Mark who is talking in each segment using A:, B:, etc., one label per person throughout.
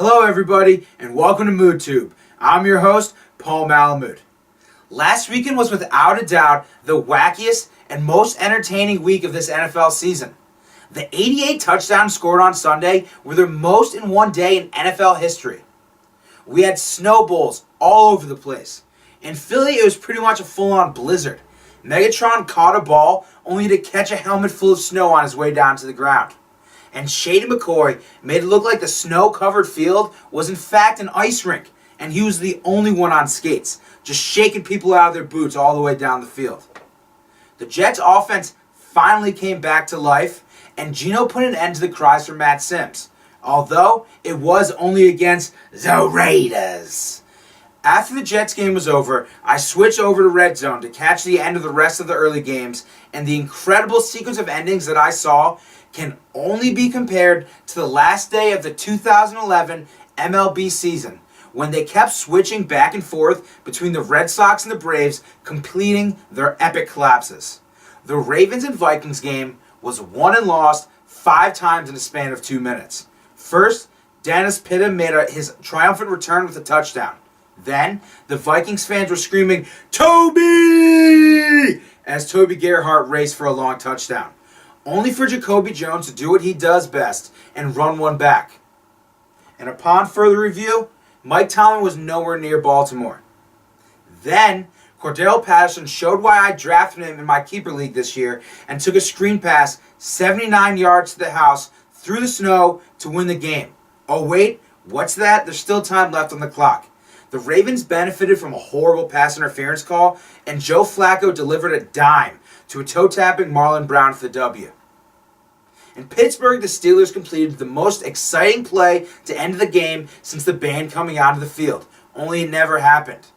A: Hello everybody, and welcome to MoodTube. I'm your host, Paul Malamud. Last weekend was without a doubt the wackiest and most entertaining week of this NFL season. The 88 touchdowns scored on Sunday were the most in one day in NFL history. We had snowballs all over the place. In Philly, it was pretty much a full-on blizzard. Megatron caught a ball only to catch a helmet full of snow on his way down to the ground. And Shady McCoy made it look like the snow-covered field was in fact an ice rink, and he was the only one on skates, just shaking people out of their boots all the way down the field. The Jets' offense finally came back to life, and Geno put an end to the cries for Matt Sims, although it was only against the Raiders. After the Jets game was over, I switched over to Red Zone to catch the end of the rest of the early games, and the incredible sequence of endings that I saw can only be compared to the last day of the 2011 MLB season, when they kept switching back and forth between the Red Sox and the Braves, completing their epic collapses. The Ravens and Vikings game was won and lost 5 times in the span of 2 minutes. First, Dennis Pitta made his triumphant return with a touchdown. Then, the Vikings fans were screaming, "Toby!" as Toby Gerhart raced for a long touchdown, only for Jacoby Jones to do what he does best and run one back. And upon further review, Mike Tomlin was nowhere near Baltimore. Then, Cordell Patterson showed why I drafted him in my keeper league this year and took a screen pass 79 yards to the house through the snow to win the game. Oh wait, what's that? There's still time left on the clock. The Ravens benefited from a horrible pass interference call, and Joe Flacco delivered a dime to a toe-tapping Marlon Brown for the W. In Pittsburgh, the Steelers completed the most exciting play to end the game since the band coming onto the field, only it never happened.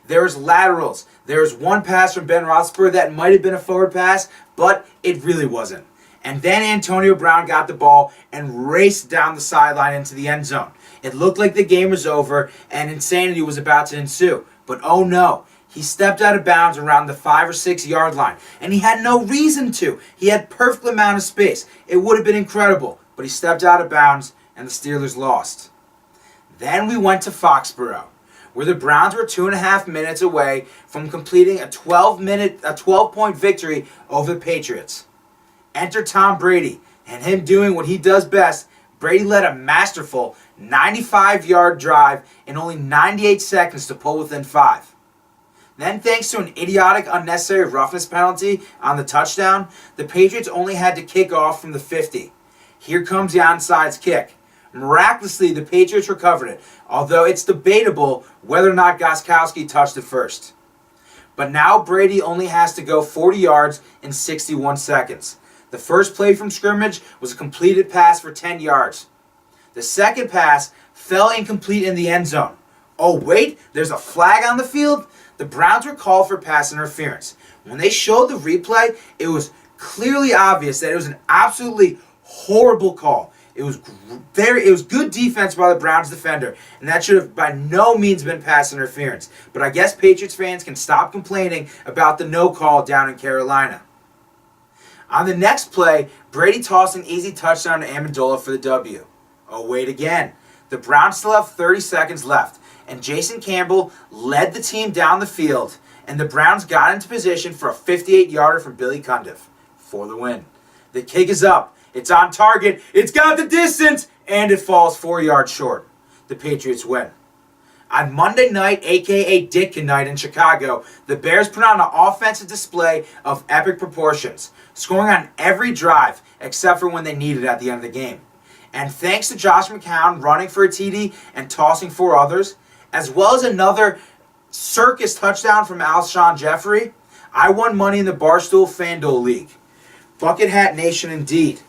A: There was laterals. There was one pass from Ben Roethlisberger that might have been a forward pass, but it really wasn't. And then Antonio Brown got the ball and raced down the sideline into the end zone. It looked like the game was over and insanity was about to ensue. But oh no, he stepped out of bounds around the 5 or 6 yard line. And he had no reason to. He had perfect amount of space. It would have been incredible. But he stepped out of bounds and the Steelers lost. Then we went to Foxborough, where the Browns were 2.5 minutes away from completing a 12-point victory over the Patriots. Enter Tom Brady, and him doing what he does best. Brady led a masterful 95-yard drive in only 98 seconds to pull within 5. Then, thanks to an idiotic unnecessary roughness penalty on the touchdown, the Patriots only had to kick off from the 50. Here comes the onside kick. Miraculously, the Patriots recovered it, although it's debatable whether or not Gostkowski touched it first. But now Brady only has to go 40 yards in 61 seconds. The first play from scrimmage was a completed pass for 10 yards. The second pass fell incomplete in the end zone. Oh wait, there's a flag on the field? The Browns were called for pass interference. When they showed the replay, it was clearly obvious that it was an absolutely horrible call. It was good defense by the Browns defender, and that should have by no means been pass interference. But I guess Patriots fans can stop complaining about the no call down in Carolina. On the next play, Brady tossed an easy touchdown to Amendola for the W. Oh wait again. The Browns still have 30 seconds left, and Jason Campbell led the team down the field, and the Browns got into position for a 58-yarder from Billy Cundiff for the win. The kick is up. It's on target. It's got the distance, and it falls 4 yards short. The Patriots win. On Monday night, a.k.a. Ditkin night in Chicago, the Bears put on an offensive display of epic proportions, scoring on every drive except for when they needed it at the end of the game. And thanks to Josh McCown running for a TD and tossing 4 others, as well as another circus touchdown from Alshon Jeffrey, I won money in the Barstool FanDuel League. Bucket Hat Nation indeed.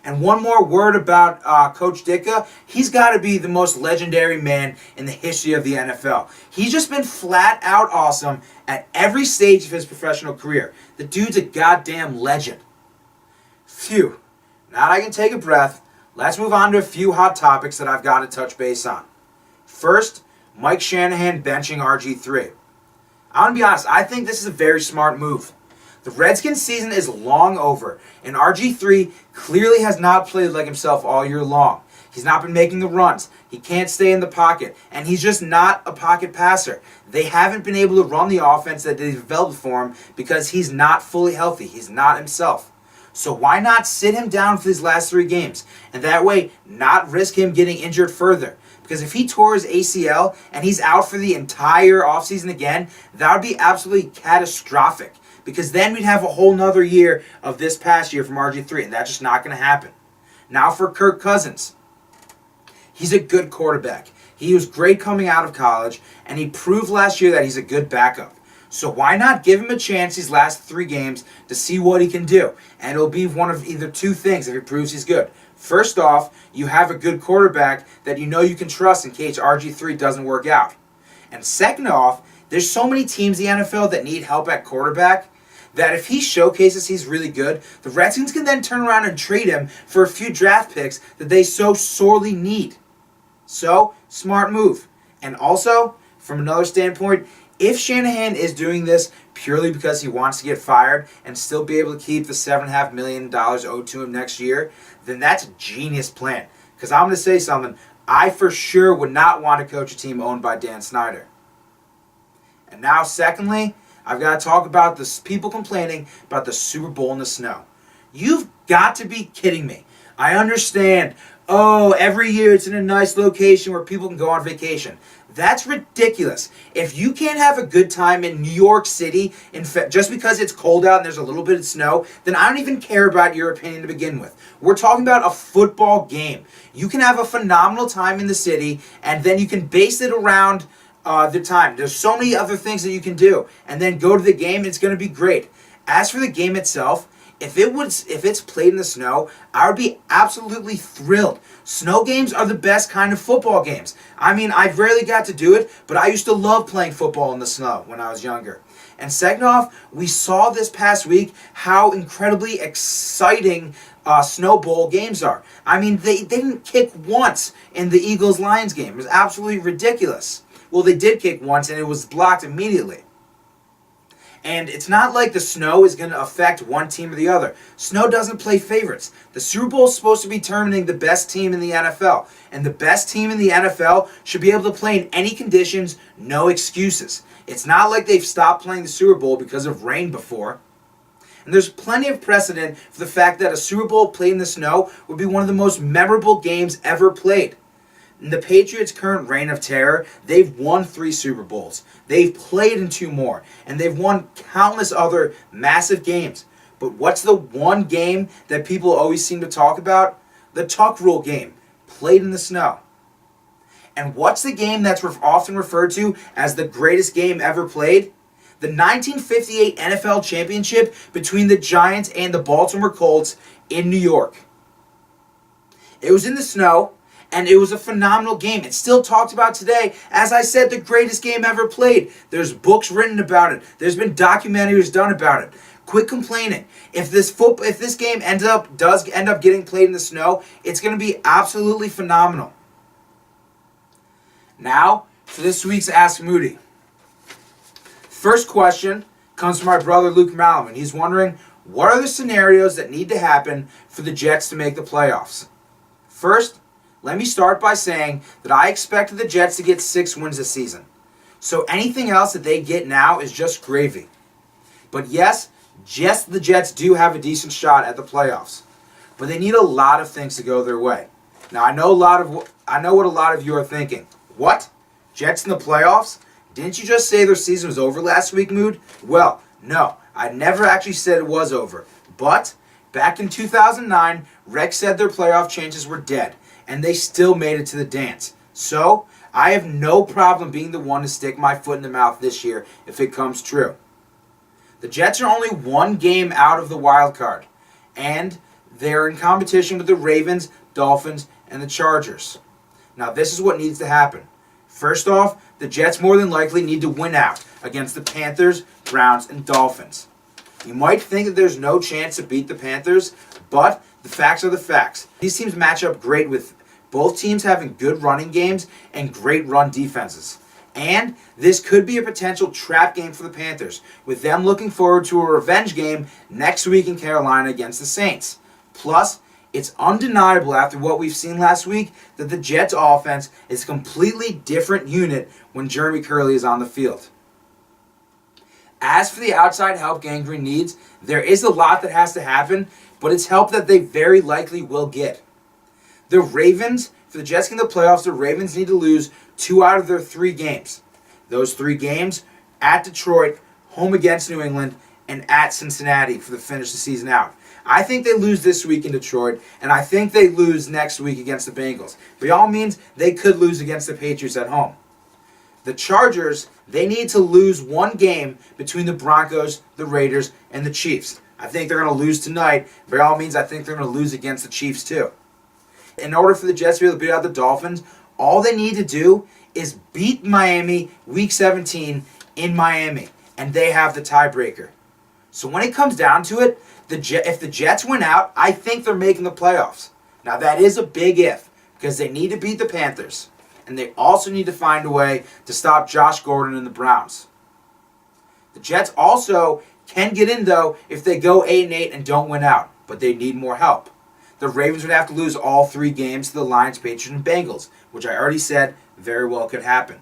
A: And one more word about Coach Ditka. He's got to be the most legendary man in the history of the NFL. He's just been flat out awesome at every stage of his professional career. The dude's a goddamn legend. Phew. Now that I can take a breath, let's move on to a few hot topics that I've got to touch base on. First, Mike Shanahan benching RG3. I'm going to be honest, I think this is a very smart move. The Redskins season is long over, and RG3 clearly has not played like himself all year long. He's not been making the runs. He can't stay in the pocket. And he's just not a pocket passer. They haven't been able to run the offense that they developed for him because he's not fully healthy. He's not himself. So why not sit him down for these last 3 games? And that way, not risk him getting injured further. Because if he tore his ACL and he's out for the entire offseason again, that would be absolutely catastrophic. Because then we'd have a whole nother year of this past year from RG3, and that's just not going to happen. Now for Kirk Cousins. He's a good quarterback. He was great coming out of college, and he proved last year that he's a good backup. So why not give him a chance these last 3 games to see what he can do? And it'll be one of either 2 things if he proves he's good. First off, you have a good quarterback that you know you can trust in case RG3 doesn't work out. And second off, there's so many teams in the NFL that need help at quarterback that if he showcases he's really good, the Redskins can then turn around and trade him for a few draft picks that they so sorely need. So, smart move. And also, from another standpoint, if Shanahan is doing this purely because he wants to get fired and still be able to keep the $7.5 million owed to him next year, then that's a genius plan. Because I'm going to say something, I for sure would not want to coach a team owned by Dan Snyder. And now, secondly, I've got to talk about the people complaining about the Super Bowl in the snow. You've got to be kidding me. I understand. Oh, every year it's in a nice location where people can go on vacation. That's ridiculous. If you can't have a good time in New York City just because it's cold out and there's a little bit of snow, then I don't even care about your opinion to begin with. We're talking about a football game. You can have a phenomenal time in the city, and then you can base it around the time. There's so many other things that you can do, and then go to the game. It's going to be great. As for the game itself, if it's played in the snow, I would be absolutely thrilled. Snow games are the best kind of football games. I mean, I rarely got to do it, but I used to love playing football in the snow when I was younger. And second off, we saw this past week how incredibly exciting Snow Bowl games are. I mean, they didn't kick once in the Eagles-Lions game. It was absolutely ridiculous. Well, they did kick once, and it was blocked immediately. And it's not like the snow is going to affect one team or the other. Snow doesn't play favorites. The Super Bowl is supposed to be determining the best team in the NFL. And the best team in the NFL should be able to play in any conditions, no excuses. It's not like they've stopped playing the Super Bowl because of rain before. And there's plenty of precedent for the fact that a Super Bowl played in the snow would be one of the most memorable games ever played. In the Patriots' current reign of terror, they've won 3 Super Bowls. They've played in 2 more. And they've won countless other massive games. But what's the one game that people always seem to talk about? The Tuck Rule game, played in the snow. And what's the game that's often referred to as the greatest game ever played? The 1958 NFL Championship between the Giants and the Baltimore Colts in New York. It was in the snow. And it was a phenomenal game. It's still talked about today. As I said, the greatest game ever played. There's books written about it. There's been documentaries done about it. Quit complaining. If this game does end up getting played in the snow, it's going to be absolutely phenomenal. Now, for this week's Ask Moody. First question comes from my brother Luke Malum, and he's wondering, what are the scenarios that need to happen for the Jets to make the playoffs? First, let me start by saying that I expected the Jets to get 6 wins this season. So anything else that they get now is just gravy. But yes, the Jets do have a decent shot at the playoffs. But they need a lot of things to go their way. Now I know what a lot of you are thinking. What? Jets in the playoffs? Didn't you just say their season was over last week, Mood? Well, no, I never actually said it was over. But back in 2009, Rex said their playoff chances were dead. And they still made it to the dance. So, I have no problem being the one to stick my foot in the mouth this year if it comes true. The Jets are only 1 game out of the wild card. And they're in competition with the Ravens, Dolphins, and the Chargers. Now, this is what needs to happen. First off, the Jets more than likely need to win out against the Panthers, Browns, and Dolphins. You might think that there's no chance to beat the Panthers, but the facts are the facts. These teams match up great with both teams having good running games and great run defenses. And this could be a potential trap game for the Panthers, with them looking forward to a revenge game next week in Carolina against the Saints. Plus, It's undeniable after what we've seen last week that the Jets' offense is a completely different unit when Jeremy Curley is on the field. As for the outside help Gang Green needs, there is a lot that has to happen, but it's help that they very likely will get. The Ravens, for the Jets in the playoffs, the Ravens need to lose 2 out of their 3 games. Those 3 games at Detroit, home against New England, and at Cincinnati for the finish the season out. I think they lose this week in Detroit, and I think they lose next week against the Bengals. By all means, they could lose against the Patriots at home. The Chargers, they need to lose 1 game between the Broncos, the Raiders, and the Chiefs. I think they're going to lose tonight. By all means, I think they're going to lose against the Chiefs too. In order for the Jets to be able to beat out the Dolphins, all they need to do is beat Miami Week 17 in Miami, and they have the tiebreaker. So when it comes down to it, if the Jets win out, I think they're making the playoffs. Now that is a big if, because they need to beat the Panthers, and they also need to find a way to stop Josh Gordon and the Browns. The Jets also can get in, though, if they go 8-8 and don't win out, but they need more help. The Ravens would have to lose all 3 games to the Lions, Patriots, and Bengals, which I already said very well could happen.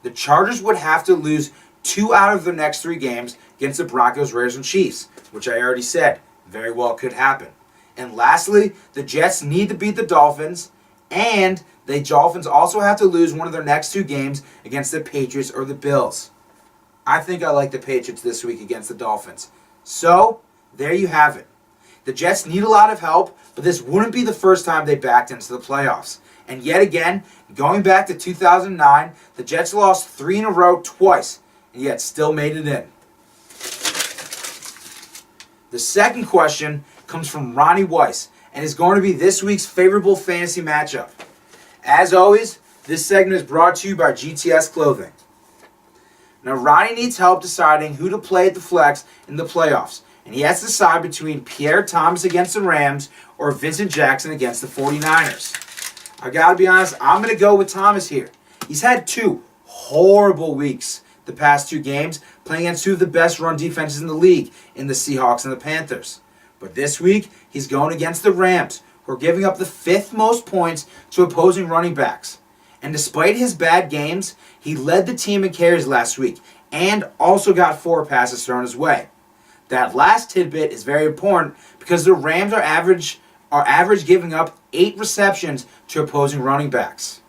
A: The Chargers would have to lose 2 out of their next 3 games against the Broncos, Raiders, and Chiefs, which I already said very well could happen. And lastly, the Jets need to beat the Dolphins, and the Dolphins also have to lose one of their next 2 games against the Patriots or the Bills. I think I like the Patriots this week against the Dolphins. So, there you have it. The Jets need a lot of help, but this wouldn't be the first time they backed into the playoffs. And yet again, going back to 2009, the Jets lost 3 in a row twice, and yet still made it in. The second question comes from Ronnie Weiss, and is going to be this week's favorable fantasy matchup. As always, this segment is brought to you by GTS Clothing. Now, Ronnie needs help deciding who to play at the flex in the playoffs, and he has to decide between Pierre Thomas against the Rams or Vincent Jackson against the 49ers. I gotta be honest, I'm gonna go with Thomas here. He's had 2 horrible weeks the past 2 games, playing against 2 of the best run defenses in the league in the Seahawks and the Panthers. But this week, he's going against the Rams, who are giving up the 5th most points to opposing running backs. And despite his bad games, he led the team in carries last week and also got 4 passes thrown his way. That last tidbit is very important because the Rams are average giving up 8 receptions to opposing running backs.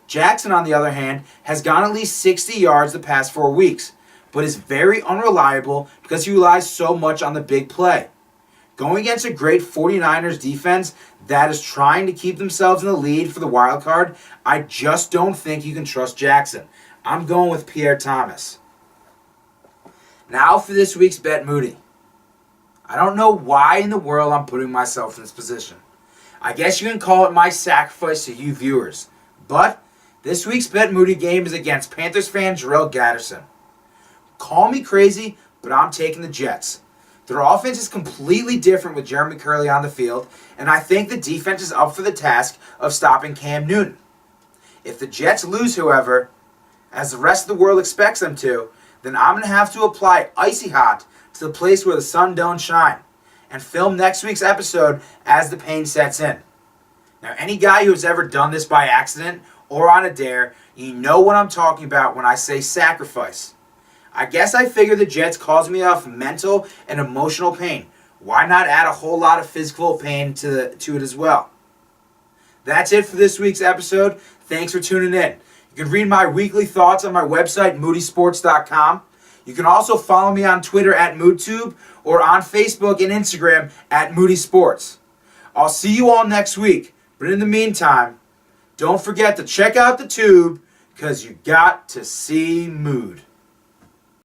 A: Jackson, on the other hand, has gone at least 60 yards the past 4 weeks, but is very unreliable because he relies so much on the big play. Going against a great 49ers defense that is trying to keep themselves in the lead for the wild card, I just don't think you can trust Jackson. I'm going with Pierre Thomas. Now for this week's Bet Moody. I don't know why in the world I'm putting myself in this position. I guess you can call it my sacrifice to you viewers. But this week's Bet Moody game is against Panthers fan Jarrell Gatterson. Call me crazy, but I'm taking the Jets. Their offense is completely different with Jeremy Curley on the field, and I think the defense is up for the task of stopping Cam Newton. If the Jets lose, however, as the rest of the world expects them to, then I'm going to have to apply icy hot to the place where the sun don't shine and film next week's episode as the pain sets in. Now, any guy who has ever done this by accident or on a dare, you know what I'm talking about when I say sacrifice. I guess I figure the Jets cause me enough mental and emotional pain. Why not add a whole lot of physical pain to it as well? That's it for this week's episode. Thanks for tuning in. You can read my weekly thoughts on my website, moodysports.com. You can also follow me on Twitter at MoodTube or on Facebook and Instagram at Moody Sports. I'll see you all next week. But in the meantime, don't forget to check out the tube because you got to see Mood.